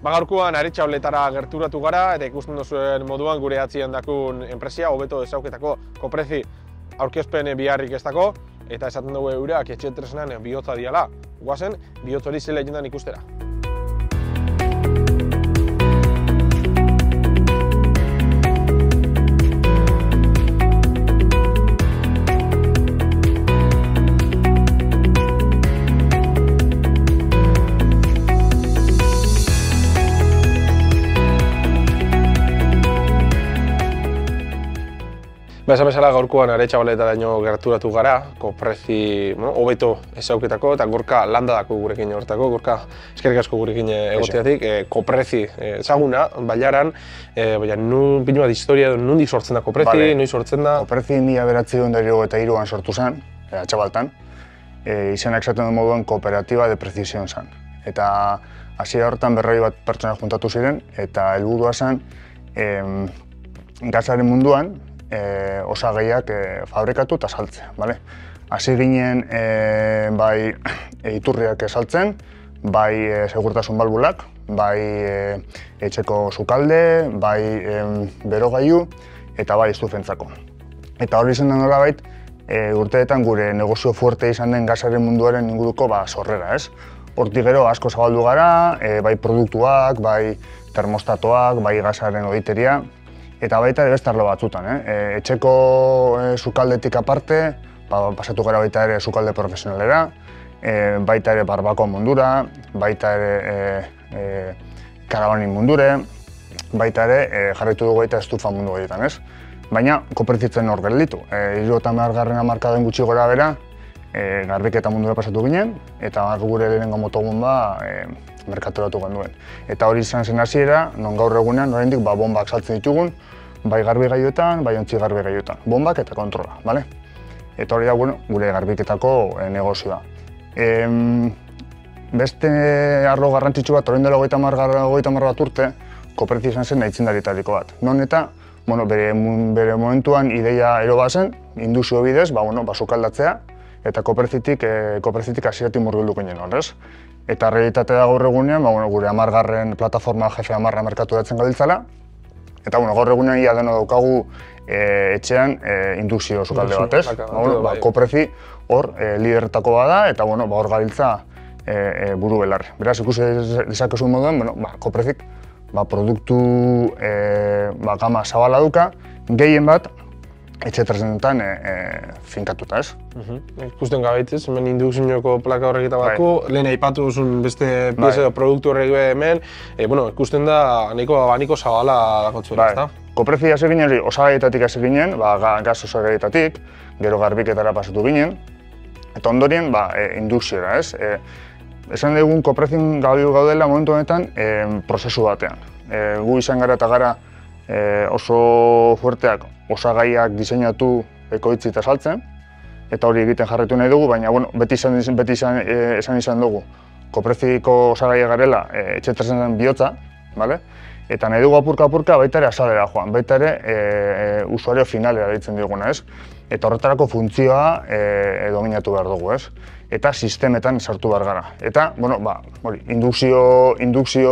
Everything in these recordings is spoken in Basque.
Gaurkoan Aretxa Holetara gerturatu gara eta ikusten duzuen moduan gure atzian dakun enpresia hobeto ezauketako Koprezi aurkezpen biharrik ez dako eta esaten dugu eurak etxe tresnan bihotza diala. Guazen, bihotz hori zela jendan ikustera. Esan bezala gaurkoan Aretxa Holetaraino gerturatu gara, Koprezi hobeto ezauketako eta gorka landa dako gurekin horretako, gorka eskerrik asko gurekin egoteatik, Koprezi ezaguna, Bailaran, baina pinu bat historia, nondik sortzen da Koprezi, noiz sortzen da? Koprezi 1993an sortu zen, Atxabaltan, izenak esaten du moduan Kooperatiba de Precisión zen. Eta hasiera horretan 200 bat pertsona juntatu ziren eta helburua zen gazaren munduan osagaiak fabrikatu eta saltzea. Hasi ginen bai iturriak saltzen, bai segurtasun balbulak, bai etxeko sukalde, bai berogailu eta bai estufentzako. Eta hori izan da nolabait urteetan gure negozio fuerte izan den gazaren munduaren inguruko sorrera, ez? Hortik gero asko zabaldu gara, bai produktuak, bai termostatoak, bai gazaren oditeria, eta baita ere beste arlo batzutan. Etxeko sukaldetik aparte, pasatu gara baita ere sukalde profesionalera, baita ere barbakoa mundura, baita ere karabanin mundure, baita ere jarraitu dugu baita estufa mundu horietan, ez? Baina Koprezitzen hor gelditu. 70. hamarkadan gutxi gora bera, garbiketa mundura pasatu ginen, eta gure lehenengo motogun merkaturatu genuen. Eta hori izan zen hasiera, non gaur egunean oraindik bombak saltzen ditugun, bai garbigailuetan, bai ontzi garbigailuetan. Bombak eta kontrola, bale? Eta hori da gure garbiketako negozioa. Beste arlo garrantzitsu bat, orain dela 30 bat urte, Koprezi izan zen aitzindaritariko bat. Non eta, bere momentuan ideia ero bazen, indukzio bidez, sukaldatzea, eta Koprezitik hasieratik murgildu ginen horrez. Eta realitatea da gaur egunean, gure 10. plataforma jefe 10 merkaturatzen gabiltzala. Eta gaur egunean ia deno daukagu etxean indukzio sukalde bat, ez? Koprezi hor liderretako bada eta hor gabiltza buru belarri. Beraz, ikusi dezakezu moduan, Koprezik produktu gama zabala duka, gehien bat etxe tresnetan finkatuta, ez? Ikusten gabeitez, hemen indukzioko plaka horrek eta bako, lehen aipatu duzun beste pieza produktu horrek hemen, ikusten da nahiko zabala dakotzuela, ezta? Koprezi hasi ginen, osagaietatik hasi ginen, gaz osagaietatik, gero garbiketara pasatu ginen, eta ondorien indukziora, ez? Esan dugun Koprezin gaudela momentu honetan prozesu batean. Gu izan gara eta gara oso fuerteak osagaiak diseinatu, ekoitzi eta saltzen, eta hori egiten jarraitu nahi dugu, baina beti esan izan dugu Kopreziko osagaia garela etxe tresnen bihotza, eta nahi dugu apurka baita ere azalera joan, baita ere usuario finalera deitzen diguna, ez? Eta horretarako funtzioa dominatu behar dugu, ez? Eta sistemetan sartu behar gara. Eta, indukzio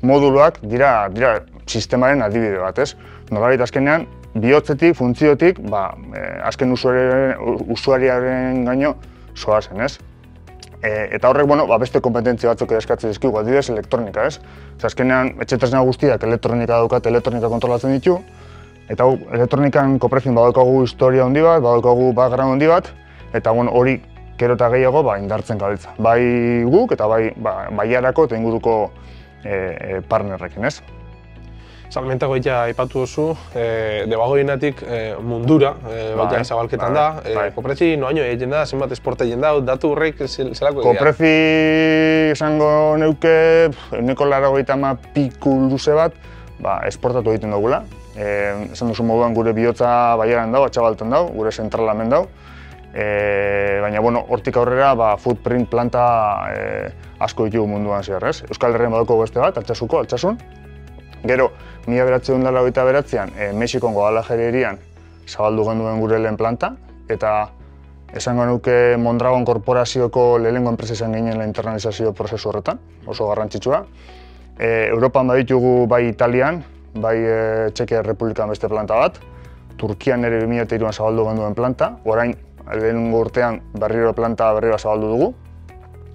moduluak dira sistemaren adibide bat, ez? Nolabait azkenean, bihotzetik, funtziotik, azken usuariaren gaino zoazen, ez? Eta horrek, beste kompetentzia batzuk eskatzen dizkigu, adibidez elektronika, ez? Azkenean, etxe tresna guztiak elektronika daukat, elektronika kontrolatzen ditu, eta elektronikan Koprezin badaukagu historia handi bat, badaukagu background handi bat, eta hori gero eta gehiago indartzen gabiltza. Bai guk eta bai Bailarako eta inguruko partnerrekin, ez? Salmentako aipatu duzu, debagoienatik mundura, baita zabalketan da. Koprezi noaino egiten da, zenbat esporta egiten da, datu horrek zelako egia? Koprezi esango neuke, 90 piku luze bat, esportatu egiten dugula. Esan duzu moduan gure bihotza Bailaran dago, Atxabaltan dago, gure zentrala hemen dago. Baina hortik aurrera footprint planta asko ditugu munduan zehar, ez? Euskal Herrian badaukagu beste bat, Altsasun. Gero, 1989an Mexikon Guadalajara hirian zabaldu genuen gure lehen planta, eta esango nuke Mondragon korporazioko lehenengo enpresa izan ginen la internalizazio prozesu horretan, oso garrantzitsua. Europan baditugu bai Italian, bai Txekia Errepublikan beste planta bat, Turkian ere 2003an zabaldu genduen planta, orain lehenengo urtean berriro planta zabaldu dugu.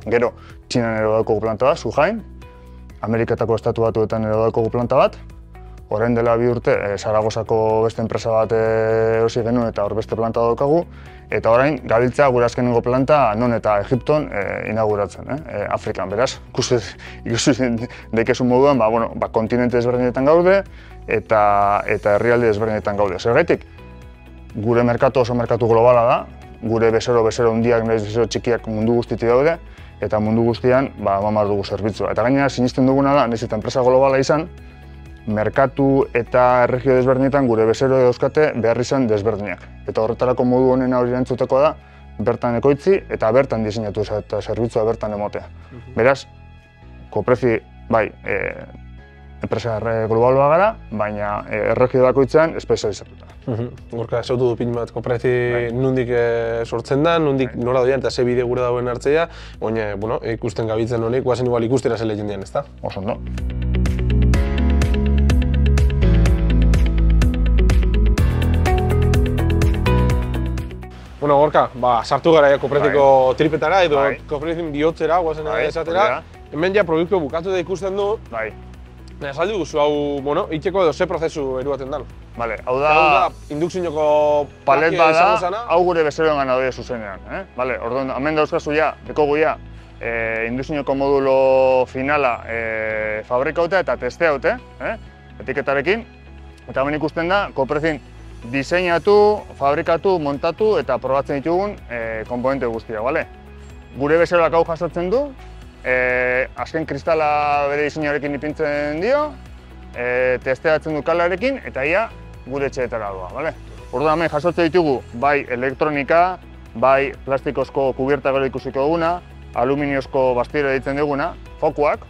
Gero, Txinan ere daukagu planta bat, Zhuhai, Ameriketako estatu batuetan ere daukagu planta bat. Orain dela 2 urte, Zaragozako beste enpresa bat erosi genuen eta hor beste planta daukagu. Eta orain, gabiltza gure azkenengo planta non eta Egipton inauguratzen, Afrikan. Beraz, ikusi dekezun moduan, kontinente ezberdinetan gaude eta herrialde ezberdinetan gaude. Zergatik, gure merkatu oso merkatu globala da, gure bezero handiak, bezero txikiak mundu guztitik daude, eta mundu guztian eman dugu zerbitzua. Eta gainera, sinisten duguna da, nahiz eta enpresa globala izan, merkatu eta erregio desberdinetan gure bezero dauzkate behar izan desberdinak. Eta horretarako modu honen hori erantzuteko da, bertan ekoitzi eta bertan diseinatu eta zerbitzua bertan emotea. Beraz, Coprezi, bai, enpresa globaloa gara, baina erregio bakoitzean espezializatuta. Gorka, esautu du pin bat, Coprezi nondik sortzen da, nondik nora doian eta ze bide gure dagoen hartzea, baina, ikusten gabitzen honek, guazen igual ikustera ze legin dian, ezta? Oso ondo. Bueno, Gorka, sartu gara Copreziko tripetara edo Coprezin bihotzera, guazen esatera. Hemen ja produktu bukatu da ikusten du. Esaldi duzu hau, itxeko edo ze prozesu eruaten dan. Hau da indukzioko palet bada, hau gure bezeroen gana doia zuzenean. Orduan, hemen dauzkazu ja, dekogu ja, indukzioko modulo finala fabrikautea eta testeaute, etiketarekin. Eta hemen ikusten da, Coprezin diseinatu, fabrikatu, montatu eta probatzen ditugun komponente guztia, bale? Gure bezeroak hau jasotzen du, azken kristala bere diseinarekin ipintzen dio, testeatzen du kalarekin eta ia gure etxeetara doa, bale? Orduan hemen jasotzen ditugu bai elektronika, bai plastikozko kubierta gero ikusiko duguna, aluminiozko bastidora ditzen duguna, fokuak,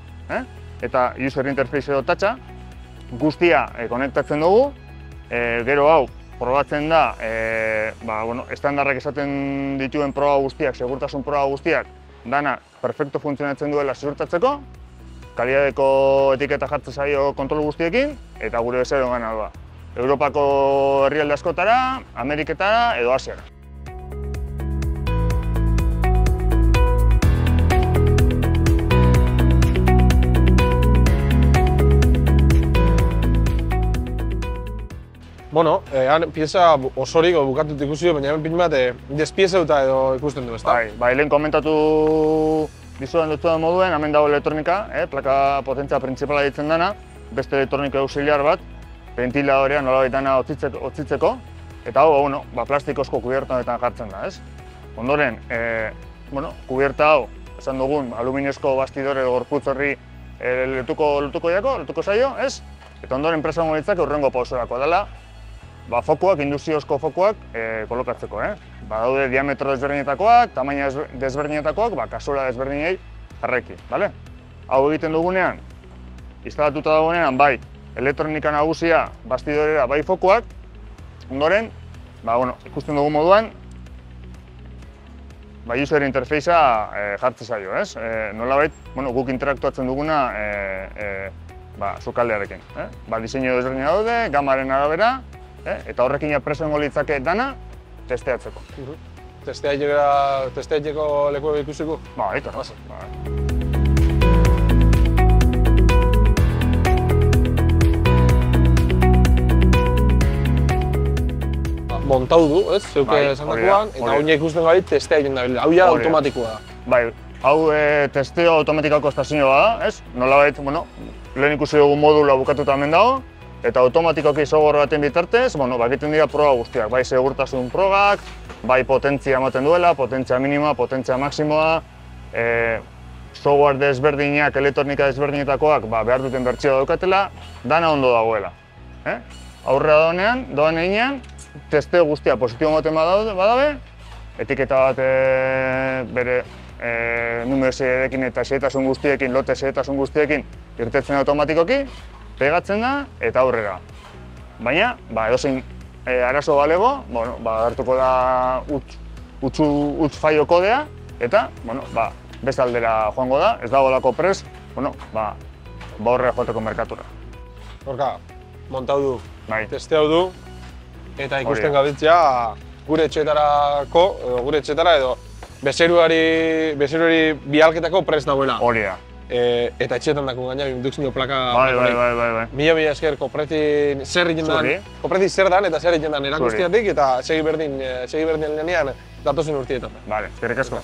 eta user interface edo toucha, guztia konektatzen dugu, gero hau probatzen da, estandarrak esaten dituen proba guztiak, segurtasun proba guztiak, dana perfecto funtzionatzen duela ziurtatzeko, kalidadeko etiketa jartzen zaio kontrol guztiekin, eta gure bezeroen gana doa. Europako herrialde askotara, Ameriketara edo Asiara. Bueno, pieza osorik bukatut ikusi du, baina hemen pin bat despiezauta edo ikusten du, ezta? Bai, lehen komentatu dizudan dutudan moduen, hemen dago elektronika, plaka potentzia printzipala ditzen dana, beste elektronika auxiliar bat, ventiladorea nolabait dana otzitzeko, eta hau, plastikozko kubierta honetan jartzen da, ez? Ondoren, kubierta hau, esan dugun, aluminiozko bastidore gorputz horri letuko zaio, ez? Eta ondoren enpresa honditzak urrengo pausorako dela, fokuak, industriozko fokuak kolokatzeko, Daude diametro desberdinetakoak, tamaina desberdinetakoak, kasura desberdinei jarraiki, bale? Hau egiten dugunean, instalatuta dagoenean, bai, elektronika nagusia, bastidorera, bai fokuak, ondoren, ikusten dugun moduan, user interfacea jartzen zaio, ez? Nolabait, guk interaktuatzen duguna sukaldearekin. Diseinu desberdina daude, gamaren arabera, eta horrekin presoengo litzake dana testeatzeko. Testeatzeko leku ikusiko? Bai, eta montau du, ez? Zeuke esan dagoan, eta hau ikusten gari testea egin da. Hau ja automatikoa da. Bai, hau testeo automatikako estazioa da, ez? Nolabait, lehen ikusi dugu modula bukatuta hemen dago, eta automatikoki software baten bitartez, egiten dira proba guztiak, bai segurtasun probak, bai potentzia ematen duela, potentzia minimoa, potentzia maksimoa, software desberdinak, elektronika desberdinetakoak behar duten bertsioa daukatela, dana ondo dagoela. Aurrera doan einean, testeo guztia positibo ematen badabe, etiketa bat bere numero xedekin eta xehetasun guztiekin, lote xehetasun guztiekin irtetzen automatikoki, pegatzen da eta aurrera. Baina, edozein arazo balego, hartuko da utz faio kodea eta beste aldera joango da, ez dagoelako prest, Baurre joteko merkatura. Gorka, montau du, Bai. testeau du, eta ikusten da. gabiltzea gure etxetara edo bezeruari bialketako prest dagoela. Hori da. Eta etxetan dako gaina, indukzio plaka... Bai. Mila esker, koprezi zer egin dan, koprezi zer dan eta zer egin dan erakustiatik eta segi berdin lanean datozen urtietan. Vale, eskerrik asko.